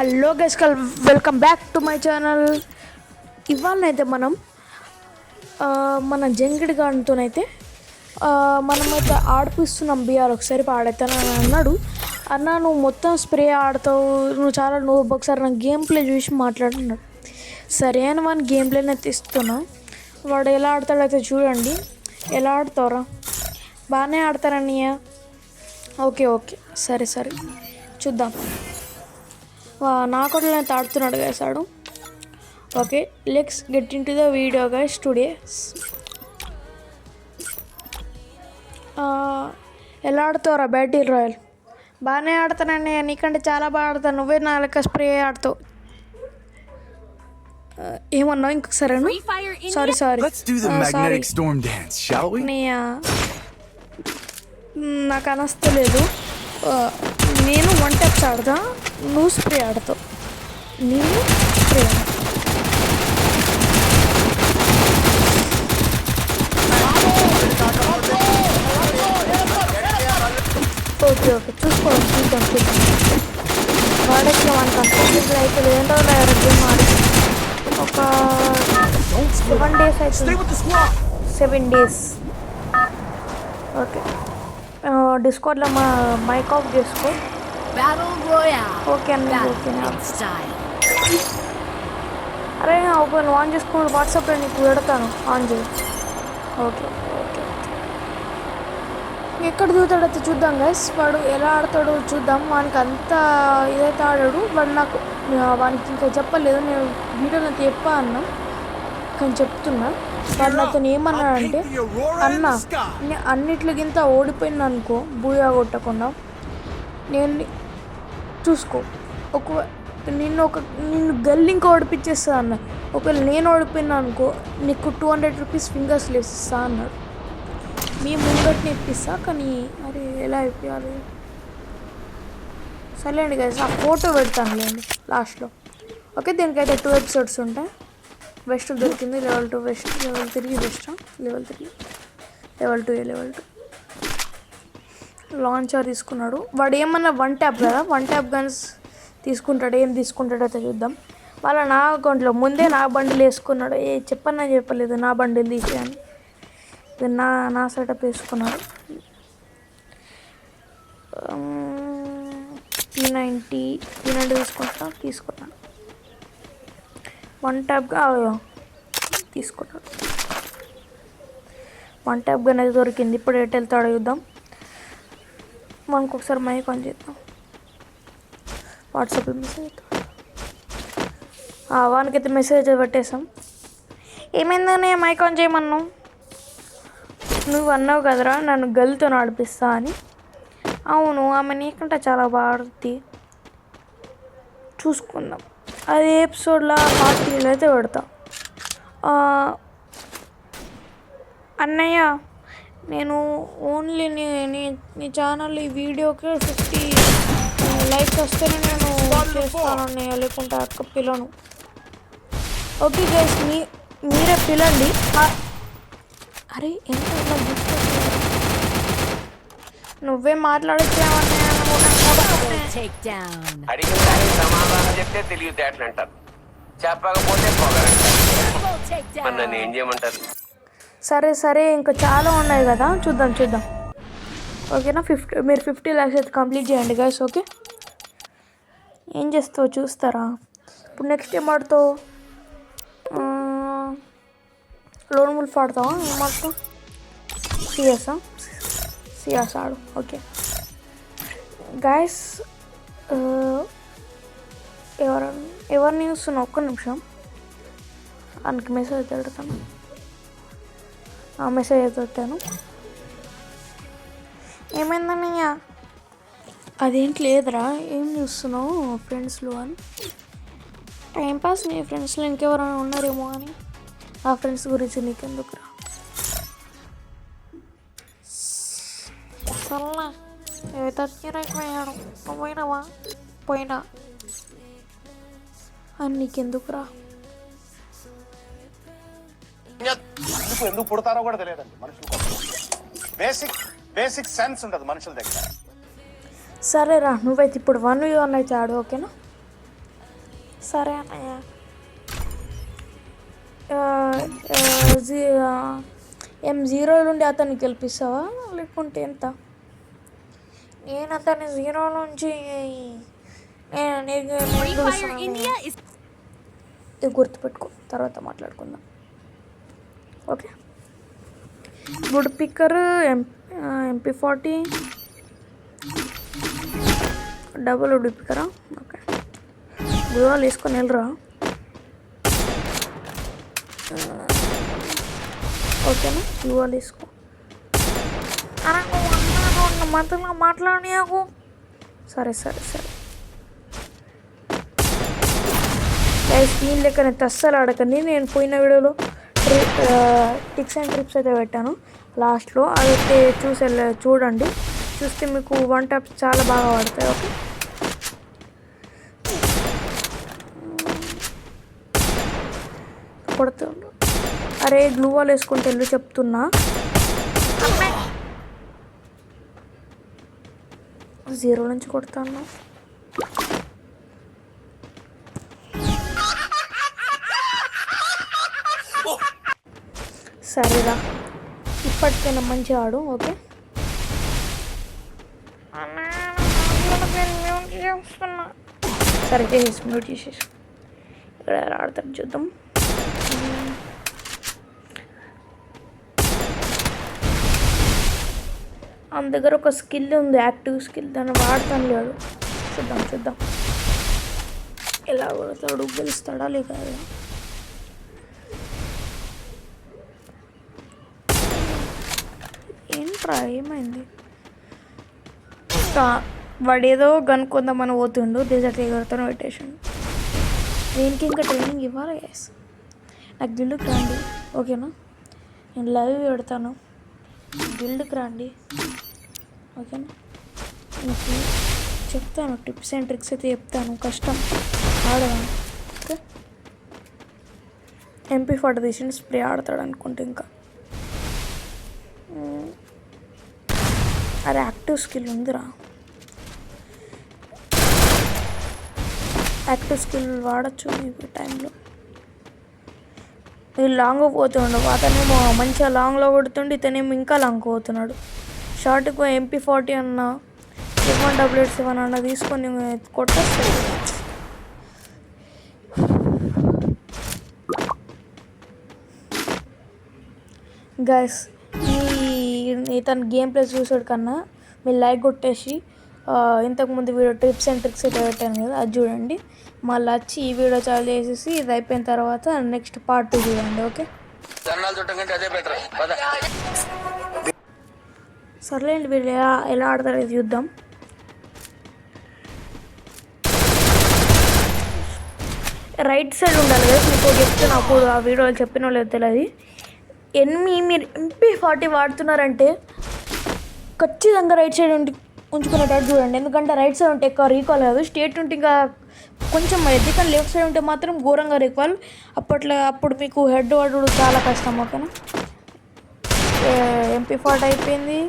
Hello guys, welcome back to my channel. ఇవాళనైతే మనం మన జంగిడి గాడితోనైతే మనమైతే ఆడిపిస్తున్నాం. బీఆర్ ఒకసారి ఆడతానని అన్నాడు. అన్న నువ్వు మొత్తం స్ప్రే ఆడతావు, నువ్వు ఒకసారి నా గేమ్ ప్లే చూసి మాట్లాడుతున్నాడు. సరే అని వాని గేమ్ ప్లేని అయితే ఇస్తున్నాం. వాడు ఎలా ఆడతాడైతే చూడండి. ఎలా ఆడతావురా? బాగానే ఆడతారన్నయ్య. ఓకే ఓకే సరే సరే చూద్దాం. నా కూడా అయితే ఆడుతున్నాడు గైస్ ఆడు. Okay, let's get in to the video guys. Today ఎలా ఆడుతావురా బ్యాటిల్ రాయల్? బాగానే ఆడతానండి, నీకంటే చాలా బాగా ఆడతాను. నువ్వే నా లెక్క స్ప్రే ఆడుతావు. ఏమన్నావు ఇంకొకసారి? సారీ సారీ నాకు అనస్తలేదు. నేను 1 టెప్స్ ఆడతా, నువ్వు స్ప్రే ఆడతావు. నేను స్ప్రే ఓకే ఓకే చూద్దాం. వాడకి వన్ కంప్లీట్ అయితే ఏంటో గేమ్ ఆడి ఒక 7 days అవుతుంది. 7 days. ఓకే, డిస్కౌంట్లో మా మైక్ ఆఫ్ చేసుకో. ఓకే అండి, ఓకే. అరే ఓపెన్ ఆన్ చేసుకో. వాట్సాప్లో నీకు పెడతాను, ఆన్ చేయి. ఓకే ఓకే ఎక్కడ దిగుతాడైతే చూద్దాం గైస్. వాడు ఎలా ఆడతాడో చూద్దాం. వానికి అంత ఇదైతే ఆడాడు. వానికి ఇంకా చెప్పలేదు. నేను వీడియోలో చెప్పా అన్నా, కానీ చెప్తున్నా. వాడు నాతో ఏమన్నాడంటే, అన్న అన్నిట్లకింత ఓడిపోయినా అనుకో, బూయా కొట్టకుండా నేను చూసుకో. నిన్ను గల్లింకా ఓడిపించేస్తా అన్న. ఒకవేళ నేను ఓడిపోయినా అనుకో, నీకు 200 రూపీస్ ఫింగర్స్ ఇస్తా అన్నాడు. మీ ముంగట్ని ఇప్పిస్తా, కానీ మరి ఎలా ఇప్పించాలి? సరేండి గైస్, ఆ ఫోటో పెడతానులేండి లాస్ట్లో. ఓకే, దీనికైతే 2 ఎపిసోడ్స్ ఉంటాయి. వెస్ట్ దొరికింది, level 2 west, level 3 west, level 3, level 2 level 2 launcher తీసుకున్నాడు. వాడు ఏమన్నా 1 ట్యాప్ కదా, 1 ట్యాప్ గన్స్ తీసుకుంటాడు. ఏం తీసుకుంటాడో అయితే చూద్దాం. వాళ్ళ నా అకౌంట్లో ముందే నా బండిల్ వేసుకున్నాడు. చెప్పలేదు నా బండిల్ తీసేయని. ఇది నా సెటప్ వేసుకున్నాడు. P90 తీసుకున్నాడు. 1 ట్యాప్గా తీసుకున్నాడు. 1 ట్యాప్ గన్ అయితే దొరికింది. ఇప్పుడు ఎటు వెళ్తాడో చూద్దాం. మనకు ఒకసారి మైక్ ఆన్ చేద్దాం. వాట్సాప్లో మెసేజ్ అవుతాం. వానికైతే మెసేజ్ పెట్టేసాం. ఏమైందనే మైక్ ఆన్ చేయమన్నావు? నువ్వు అన్నావు కదరా నన్ను గల్తో నడిపిస్తా అని. అవును, ఆమె నీకంటే చాలా బాగా ఆడుద్ది. చూసుకుందాం. అది ఎపిసోడ్లో హార్టీలో అయితే పెడతా. అన్నయ్య, నేను ఓన్లీ నీ ఛానల్ ఈ వీడియోకి 50 లైక్స్ వస్తేనే నేను చేస్తాను అన్నయ్య, లేకుంటే అక్క పిలను. ఓకే గైస్, మీరే పిలండి. అరే ఎంత నువ్వే మాట్లాడచ్చావన్నయ్య. చెప్తే తెలియదేటంటారు, చెప్పకపోతే నన్ను ఏం చేయమంటారు? సరే సరే, ఇంకా చాలా ఉన్నాయి కదా, చూద్దాం. ఓకేనా? మీరు 50 lakhs అయితే కంప్లీట్ చేయండి గైస్. ఓకే, ఏం చేస్తావు చూస్తారా? ఇప్పుడు నెక్స్ట్ ఏం ఆడుతావు? లోన్ వుల్ఫ్ ఆడతావా? ఏం ఆడతావు? సిఎస్ ఆడు. ఓకే గైస్, ఎవరిని చూస్తున్నా? ఒక్క నిమిషం, ఆయనకి మెసేజ్ పెడతాను. మెసేజ్ అయితే పెట్టాను. ఏమైందన్నయ్య? అదేంటి లేదురా, ఏం చూస్తున్నావు ఫ్రెండ్స్లో అని? టైంపాస్. నీ ఫ్రెండ్స్లో ఇంకెవరైనా ఉన్నారేమో అని. ఆ ఫ్రెండ్స్ గురించి నీకెందుకురా? సర్లే, తగ్గిపోయాడు. పోయినావా? పోయినా అని నీకెందుకురా? ఎందుకు పుడతారో కూడా తెలియదండి మనుషులు. బేసిక్ సెన్స్ ఉంటుంది మనుషుల దగ్గర. సరేరా, నువ్వైతే ఇప్పుడు 1v1 అయితే ఆడు. ఓకేనా? సరే అన్నయ్య. M0 నుండి అతన్ని గెలిపిస్తావా లేకుంటే ఎంత? నేను అతన్ని 0 నుంచి ఇది గుర్తుపెట్టుకో, తర్వాత మాట్లాడుకుందాం. Okay, good picker MP40 double wood పిక్కరా. ఓకే, గురువాలు వేసుకొని వెళ్ళరా. ఓకేనా, గురువాలు వేసుకో. మతలో మాట్లాడినాకు. సరే సరే సరే స్క్రీన్ లెక్కన అస్సలు ఆడకండి. నేను పోయిన వీడియోలో టిప్స్ అండ్ ట్రిప్స్ అయితే పెట్టాను లాస్ట్లో, అదైతే చూడండి. చూస్తే మీకు 1 టాప్స్ చాలా బాగా పడతాయి. ఓకే, కొడుతుండు. అరే గ్లూ వాల్ వేసుకుంటే వెళ్ళు చెప్తున్నా. 0 నుంచి కొడతాను. సరేరా, ఇప్పటికైనా మంచిగా ఆడు. ఓకే, సరే చేసేసి మ్యూట్ చేసేసి ఇక్కడ ఆడతారు చూద్దాం. మన దగ్గర ఒక స్కిల్ ఉంది, యాక్టివ్ స్కిల్, దాన్ని వాడతాను లేడు. చూద్దాం ఎలా కొడతాడు, గెలుస్తాడా లేక. ఏంట్రా ఏమైంది? వాడేదో గన్ కొందామని పోతుండు, డెజర్ట్ ఎగరుతాను పెట్టేసాడు. దీనికి ఇంకా ట్రైనింగ్ ఇవ్వాలి. గ్యాస్ నాకు గిల్డ్కి రండి. ఓకేనా, నేను లైవ్ పెడతాను, గిల్డ్కి రండి. ఓకేనా, మీకు చెప్తాను, టిప్స్ అండ్ ట్రిక్స్ అయితే చెప్తాను. కష్టం ఆడదాను. ఓకే, MP40 తీసి స్ప్రే ఆడతాడు అనుకుంటే. ఇంకా అరే యాక్టివ్ స్కిల్ ఉందిరా, యాక్టివ్ స్కిల్ వాడచ్చు ఈ టైంలో. వీళ్ళు లాంగ్ పోతుండు, అతనేమో మంచిగా లాంగ్లో కొడుతుండే, ఇతనేమో ఇంకా లాంగ్ పోతున్నాడు. షార్ట్కు MP40 అన్న M188 అన్న తీసుకొని కొట్టేస్తాడు. గైస్, ఇతను గేమ్ ప్లే చూసాడు కన్నా మీరు లైక్ కొట్టేసి ఇంతకుముందు వీడియో టిప్స్ అండ్ ట్రిక్స్ అయితే పెట్టాను కదా, అది చూడండి. మళ్ళీ వచ్చి ఈ వీడియో చాలు చేసేసి ఇది అయిపోయిన తర్వాత నెక్స్ట్ పార్ట్ 2 చూడండి. ఓకే, సర్లేండి, వీళ్ళు ఎలా ఆడతారో ఇది చూద్దాం. రైట్ సైడ్ ఉండాలి కదా, మీకు చెప్తే నాకు ఆ వీడియోలో చెప్పిన లేదు తెలియదు. మీరు MP40 వాడుతున్నారంటే ఖచ్చితంగా రైట్ సైడ్ ఉంచుకునేటట్టు చూడండి. ఎందుకంటే రైట్ సైడ్ ఉంటే ఎక్కువ రీకాల్ కాదు, స్టేట్ ఉంటే ఇంకా కొంచెం అయ్యింది. కానీ లెఫ్ట్ సైడ్ ఉంటే మాత్రం ఘోరంగా రీకాల్. అప్పుడు మీకు హెడ్ వాడు చాలా కష్టం. ఓకేనా, MP40 అయిపోయింది,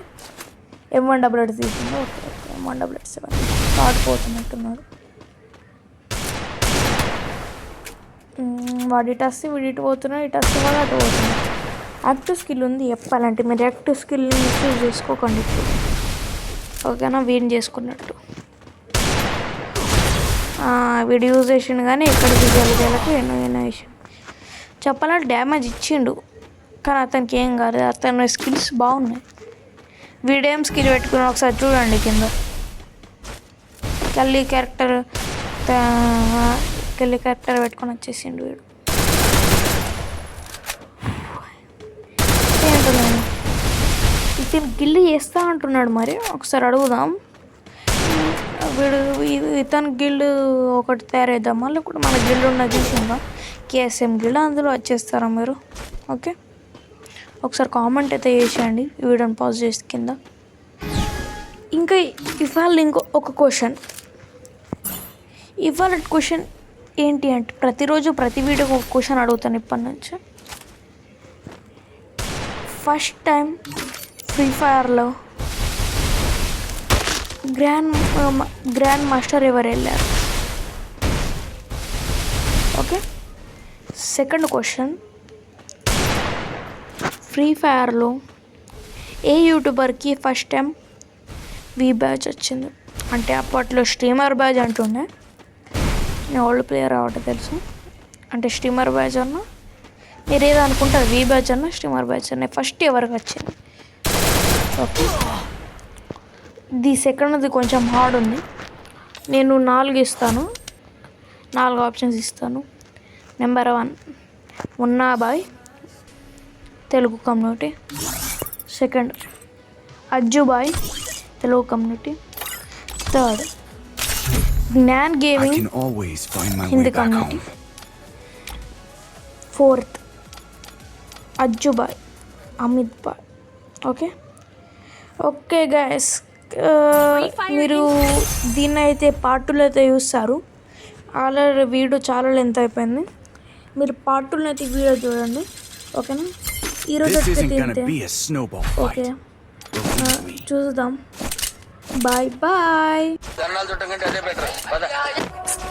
M188 తీసింది. Okay, M187 ఆడిపోతున్నట్టున్నాడు. వాడు ఇటు వస్తే వీడు ఇటు పోతున్నాడు, ఇటు వస్తే వాడు అటు పోతున్నాడు. యాక్టివ్ స్కిల్ ఉంది చెప్పాలంటే, మీరు యాక్టివ్ స్కిల్ని యూజ్ చేసుకోకండి ఇప్పుడు. ఓకేనా, వీడిని చేసుకున్నట్టు వీడు యూజ్ చేసిండు కానీ ఎక్కడికి జరిగేలకు ఎన్నో వేసాడు. చెప్పాలంటే డ్యామేజ్ ఇచ్చిండు కానీ అతనికి ఏం కాదు, అతని స్కిల్స్ బాగున్నాయి. వీడేం స్కిల్ పెట్టుకుని ఒకసారి చూడండి కింద. కెల్లీ క్యారెక్టర్ పెట్టుకొని వచ్చేసిండు వీడు. ఏంటన్నాను ఇతను గిల్లు చేస్తా అంటున్నాడు, మరి ఒకసారి అడుగుదాం. ఇతను గిల్డ్ ఒకటి తయారైద్దాం, మళ్ళీ కూడా మన గిల్డ్ ఉన్నది చూసిందా, KSM గిల్డ్, అందులో వచ్చేస్తారా మీరు. ఓకే, ఒకసారి కామెంట్ అయితే చేసేయండి ఈ వీడియోని పాజ్ చేసి కింద. ఇంకా ఇవాళ ఒక క్వశ్చన్, ఇవాళ క్వశ్చన్ ఏంటి అంటే, ప్రతిరోజు ప్రతి వీడియోకి ఒక క్వశ్చన్ అడుగుతాను ఇప్పటి నుంచి. ఫస్ట్ టైం ఫ్రీ ఫైర్లో గ్రాండ్ మాస్టర్ ఎవరు వెళ్ళారు? సెకండ్ క్వశ్చన్, ఫ్రీ ఫైర్లో ఏ యూట్యూబర్కి ఫస్ట్ టైం వి బ్యాచ్ వచ్చింది? అంటే అప్పట్లో స్ట్రీమర్ బ్యాచ్ అంటుండే, నేను ఓల్డ్ ప్లేయర్ అవటం తెలుసు. అంటే స్ట్రీమర్ బ్యాచ్ అన్నా మీరు ఏదో అనుకుంటారు, వి బ్యాచ్ అన్నా స్ట్రీమర్ బ్యాచ్ అన్నా ఫస్ట్ ఎవరికి వచ్చింది? ఓకే, ది సెకండ్ది కొంచెం హార్డ్ ఉంది. నేను 4 ఇస్తాను, 4 ఆప్షన్స్ ఇస్తాను. Number 1 Munnabhai, Telugu community. Second Ajjubhai, Telugu community. Third Gyan I gaming, can always find my way Hindi back community. home. Fourth Ajjubhai, Amit Bhai. Okay okay guys, మీరు దీన్ని అయితే పార్ట్ 2లో అయితే చూస్తారు. ఆల్రెడీ వీడియో చాలా లెంత్ అయిపోయింది. మీరు పార్ట్ 2లో అయితే వీడియో చూడండి. ఓకేనా? ఈరోజు This isn't అయితే gonna be a snowball okay, fight. Believe me. చూద్దాం. Bye bye. జన్నాలు చుట్టం కంటే అదే బెటర్.